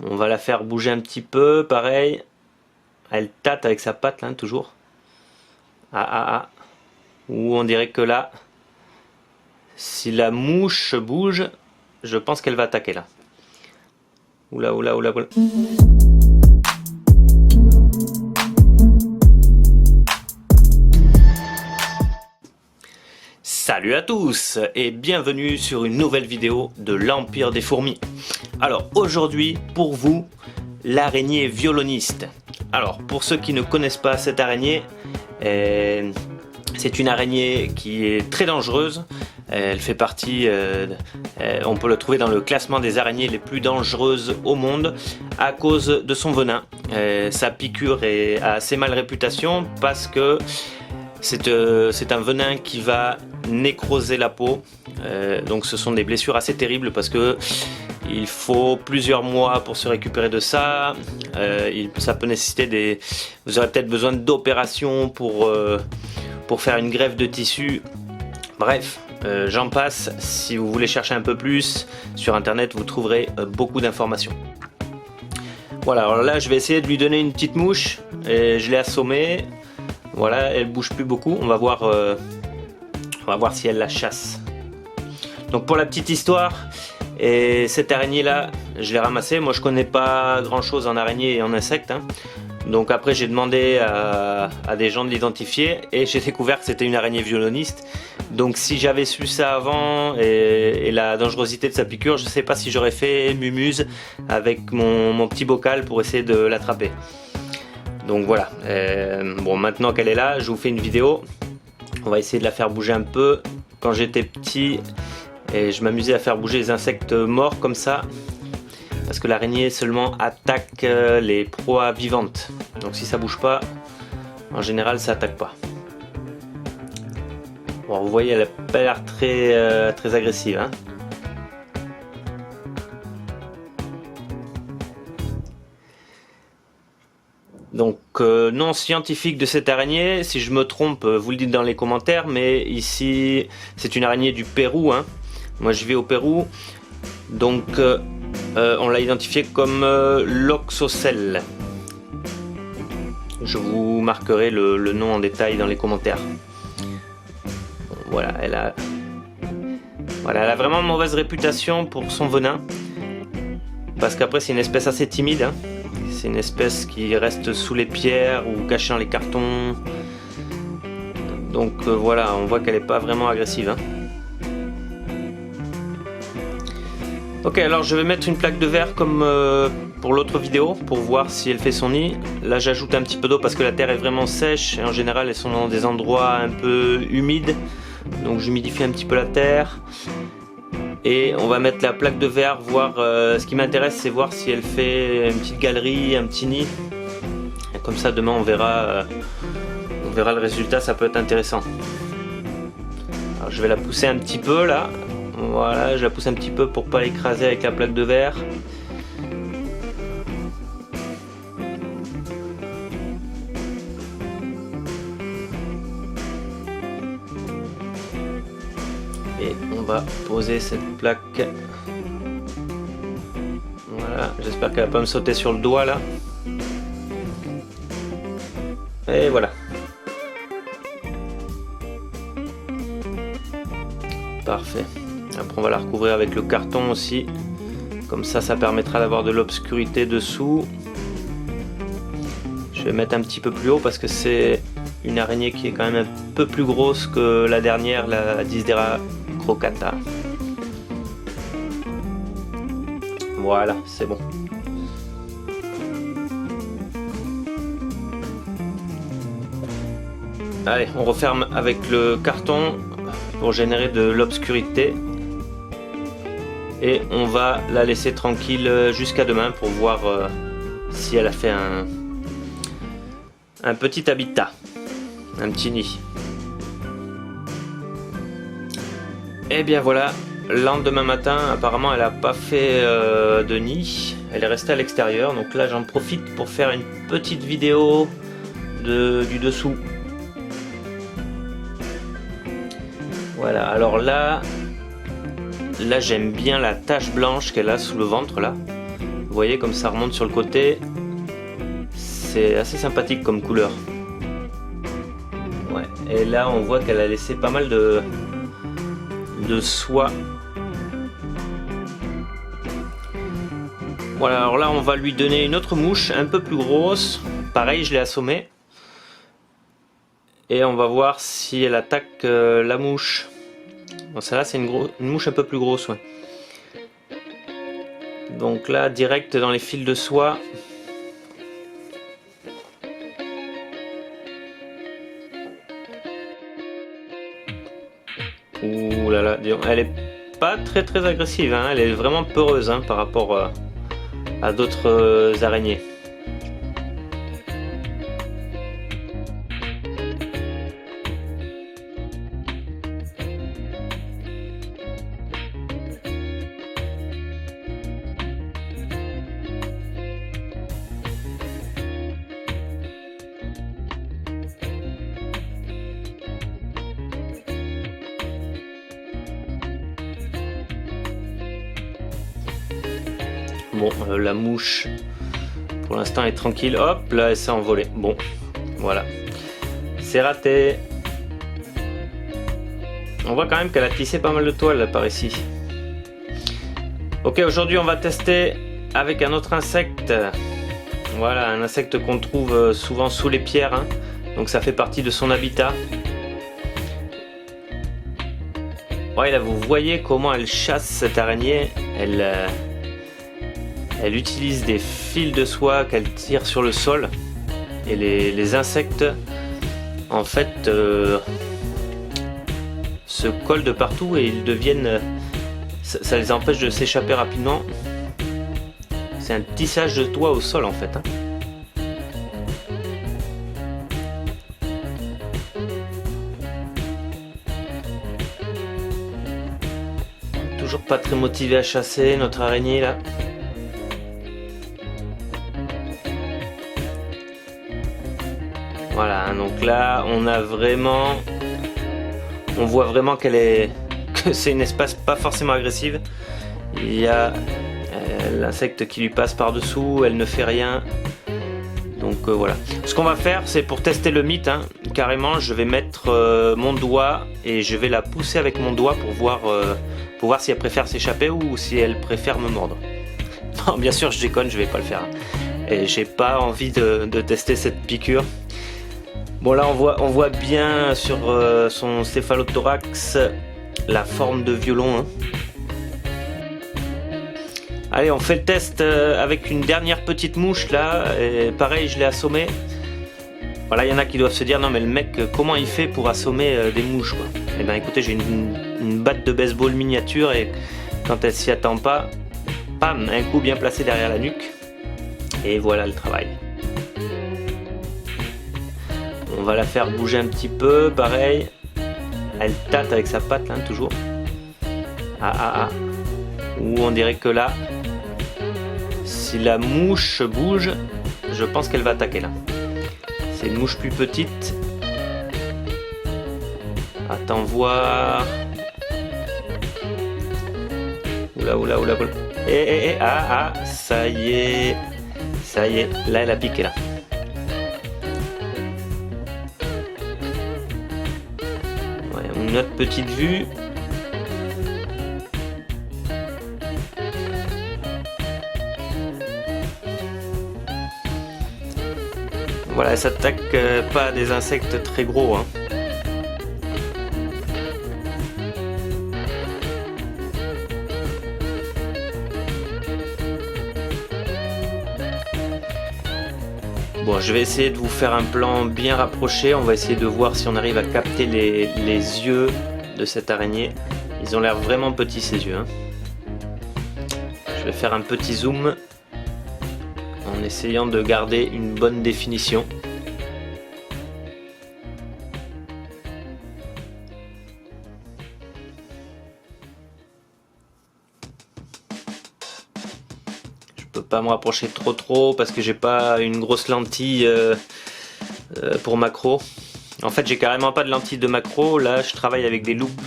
On va la faire bouger un petit peu, pareil. Elle tâte avec sa patte là, toujours. Ou on dirait que là, si la mouche bouge, je pense qu'elle va attaquer là. Oula. Salut à tous et bienvenue sur une nouvelle vidéo de l'Empire des Fourmis. Alors aujourd'hui, pour vous, l'araignée violoniste. Alors pour ceux qui ne connaissent pas cette araignée, c'est une araignée qui est très dangereuse. Elle fait partie, on peut le trouver dans le classement des araignées les plus dangereuses au monde à cause de son venin. Sa piqûre a assez mal réputation parce que c'est un venin qui va nécroser la peau. Donc ce sont des blessures assez terribles parce que il faut plusieurs mois pour se récupérer de ça. Ça peut nécessiter vous aurez peut-être besoin d'opérations pour faire une greffe de tissu. Bref, j'en passe. Si vous voulez chercher un peu plus sur internet, vous trouverez beaucoup d'informations. Voilà, alors là je vais essayer de lui donner une petite mouche et je l'ai assommée. Voilà, elle bouge plus beaucoup. On va voir si elle la chasse. Donc pour la petite histoire, et cette araignée là, je l'ai ramassée. Moi je connais pas grand chose en araignée et en insectes, hein. Donc après j'ai demandé à des gens de l'identifier et j'ai découvert que c'était une araignée violoniste. Donc si j'avais su ça avant et la dangerosité de sa piqûre, je sais pas si j'aurais fait mumuse avec mon petit bocal pour essayer de l'attraper. Donc voilà, bon maintenant qu'elle est là, je vous fais une vidéo. On va essayer de la faire bouger un peu. Quand j'étais petit, et je m'amusais à faire bouger les insectes morts comme ça. Parce que l'araignée seulement attaque les proies vivantes. Donc si ça bouge pas, en général ça attaque pas. Bon, vous voyez, elle a pas l'air très agressive, hein. Donc nom scientifique de cette araignée, si je me trompe, vous le dites dans les commentaires, mais ici c'est une araignée du Pérou, hein. Moi je vais au Pérou, donc on l'a identifié comme l'oxocelle. Je vous marquerai le nom en détail dans les commentaires. Bon, voilà, elle a vraiment mauvaise réputation pour son venin, parce qu'après c'est une espèce assez timide, hein. C'est une espèce qui reste sous les pierres ou cachée dans les cartons. Donc voilà, on voit qu'elle n'est pas vraiment agressive, hein. Ok, alors je vais mettre une plaque de verre comme pour l'autre vidéo pour voir si elle fait son nid. Là j'ajoute un petit peu d'eau parce que la terre est vraiment sèche et en général elles sont dans des endroits un peu humides. Donc j'humidifie un petit peu la terre. Et on va mettre la plaque de verre, voir ce qui m'intéresse, c'est voir si elle fait une petite galerie, un petit nid. Et comme ça demain on verra le résultat, ça peut être intéressant. Alors je vais la pousser un petit peu là. Voilà, je la pousse un petit peu pour pas l'écraser avec la plaque de verre. Et on va poser cette plaque. Voilà, j'espère qu'elle va pas me sauter sur le doigt là. Et voilà. Parfait. Après on va la recouvrir avec le carton aussi. Comme ça permettra d'avoir de l'obscurité dessous. Je vais mettre un petit peu plus haut parce que c'est une araignée qui est quand même un peu plus grosse que la dernière, la Dysdera crocata. Voilà, c'est bon. Allez, on referme avec le carton pour générer de l'obscurité. Et on va la laisser tranquille jusqu'à demain pour voir si elle a fait un petit habitat, un petit nid. Et bien voilà, lendemain matin, apparemment elle n'a pas fait de nid, elle est restée à l'extérieur. Donc là j'en profite pour faire une petite vidéo du dessous. Voilà, alors là j'aime bien la tache blanche qu'elle a sous le ventre là. Vous voyez comme ça remonte sur le côté. C'est assez sympathique comme couleur. Ouais. Et là on voit qu'elle a laissé pas mal de soie. Voilà, alors là on va lui donner une autre mouche un peu plus grosse. Pareil, je l'ai assommée. Et on va voir si elle attaque la mouche. Bon, celle-là c'est une mouche un peu plus grosse, ouais. Donc là, direct dans les fils de soie. Ouh là là, elle est pas très agressive, hein. Elle est vraiment peureuse, hein, par rapport à d'autres araignées. Bon, la mouche pour l'instant est tranquille. Hop, là elle s'est envolée. Bon, voilà. C'est raté. On voit quand même qu'elle a tissé pas mal de toiles là, par ici. Ok, aujourd'hui on va tester avec un autre insecte. Voilà, un insecte qu'on trouve souvent sous les pierres, hein. Donc ça fait partie de son habitat. Ouais, là vous voyez comment elle chasse cette araignée. Elle utilise des fils de soie qu'elle tire sur le sol. Et les insectes, en fait, se collent de partout et ils deviennent... ça les empêche de s'échapper rapidement. C'est un tissage de toit au sol, en fait, hein. Toujours pas très motivé à chasser, notre araignée, là. Voilà, donc là on a vraiment, on voit vraiment que c'est une espèce pas forcément agressive. Il y a l'insecte qui lui passe par dessous, elle ne fait rien. Donc voilà. Ce qu'on va faire, c'est pour tester le mythe, hein, carrément je vais mettre mon doigt et je vais la pousser avec mon doigt pour voir si elle préfère s'échapper ou si elle préfère me mordre. Non, bien sûr je déconne, je vais pas le faire. Et j'ai pas envie de tester cette piqûre. Bon, là on voit bien sur son céphalothorax la forme de violon, hein. Allez, on fait le test avec une dernière petite mouche là. Et pareil, je l'ai assommé. Voilà, il y en a qui doivent se dire non mais le mec, comment il fait pour assommer des mouches, quoi. Eh ben écoutez, j'ai une batte de baseball miniature et quand elle s'y attend pas, pam, un coup bien placé derrière la nuque. Et voilà le travail. On va la faire bouger un petit peu, pareil. Elle tâte avec sa patte, là, toujours. Ou on dirait que là, si la mouche bouge, je pense qu'elle va attaquer là. C'est une mouche plus petite. Attends voir. Oula. Ça y est. Là, elle a piqué là. Une autre petite vue. Voilà, elle s'attaque pas à des insectes très gros, hein. Bon, je vais essayer de vous faire un plan bien rapproché. On va essayer de voir si on arrive à capter les yeux de cette araignée. Ils ont l'air vraiment petits, ces yeux, hein. Je vais faire un petit zoom en essayant de garder une bonne définition. Je peux pas me rapprocher trop parce que j'ai pas une grosse lentille pour macro. En fait, j'ai carrément pas de lentille de macro. Là, je travaille avec des loupes.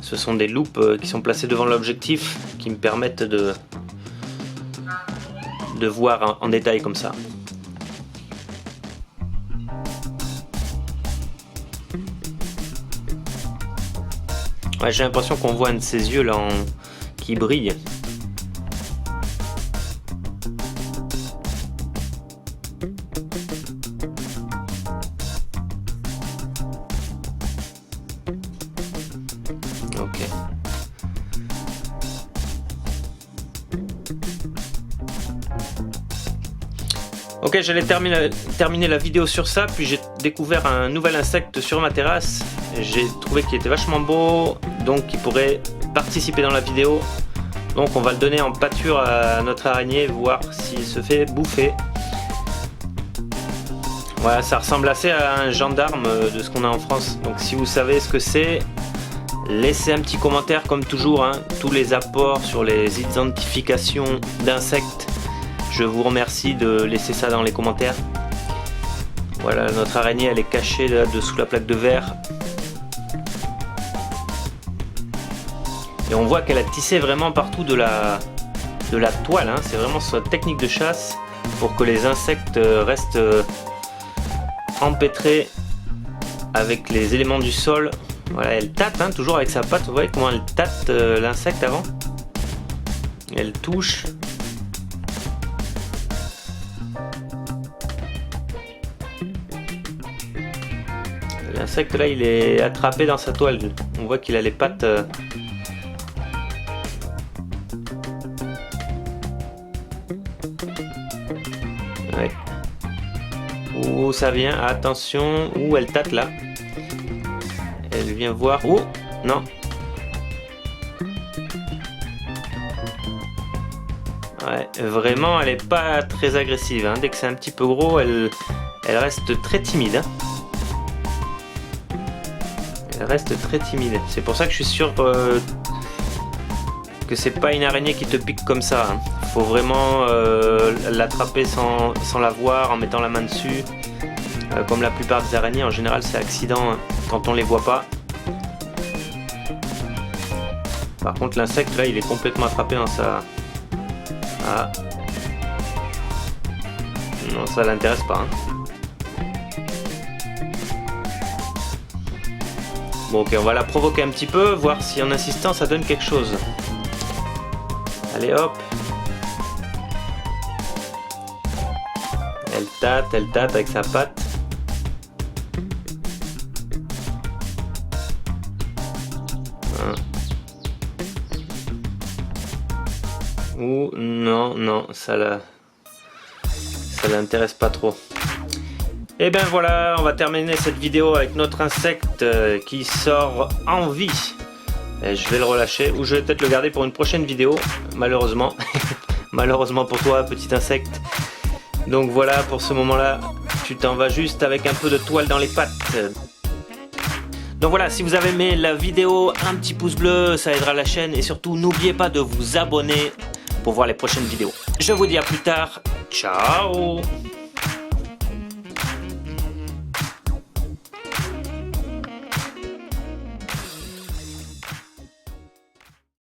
Ce sont des loupes qui sont placées devant l'objectif qui me permettent de voir en détail comme ça. Ouais, j'ai l'impression qu'on voit un de ses yeux là qui brille. Ok. Ok, j'allais terminer la vidéo sur ça, puis j'ai découvert un nouvel insecte sur ma terrasse. J'ai trouvé qu'il était vachement beau, donc il pourrait participer dans la vidéo. Donc on va le donner en pâture à notre araignée, voir s'il se fait bouffer. Voilà, ça ressemble assez à un gendarme de ce qu'on a en France. Donc si vous savez ce que c'est, laissez un petit commentaire comme toujours, hein. Tous les apports sur les identifications d'insectes, je vous remercie de laisser ça dans les commentaires. Voilà, notre araignée, elle est cachée là dessous la plaque de verre. Et on voit qu'elle a tissé vraiment partout de la toile, hein. C'est vraiment sa technique de chasse pour que les insectes restent empêtrés avec les éléments du sol. Voilà, elle tâte, hein, toujours avec sa patte. Vous voyez comment elle tâte l'insecte avant? Elle touche. L'insecte là, il est attrapé dans sa toile. On voit qu'il a les pattes. Ouais. Où ça vient? Attention, où elle tâte là. Elle vient voir. Oh non. Ouais, vraiment, elle est pas très agressive. Hein. Dès que c'est un petit peu gros, elle reste très timide. Hein. Elle reste très timide. C'est pour ça que je suis sûr que c'est pas une araignée qui te pique comme ça. Hein. Faut vraiment l'attraper sans la voir, en mettant la main dessus. Comme la plupart des araignées, en général c'est accident hein, quand on les voit pas. Par contre l'insecte là, il est complètement attrapé dans sa... Ah. Non, ça l'intéresse pas. Hein. Bon ok, on va la provoquer un petit peu, voir si en insistant ça donne quelque chose. Allez hop. Elle tâte avec sa patte. Ou non, ça l'intéresse pas trop. Et ben voilà, on va terminer cette vidéo avec notre insecte qui sort en vie. Et je vais le relâcher, ou je vais peut-être le garder pour une prochaine vidéo, malheureusement. Malheureusement pour toi, petit insecte. Donc voilà, pour ce moment-là, tu t'en vas juste avec un peu de toile dans les pattes. Donc voilà, si vous avez aimé la vidéo, un petit pouce bleu, ça aidera la chaîne. Et surtout, n'oubliez pas de vous abonner pour voir les prochaines vidéos. Je vous dis à plus tard. Ciao!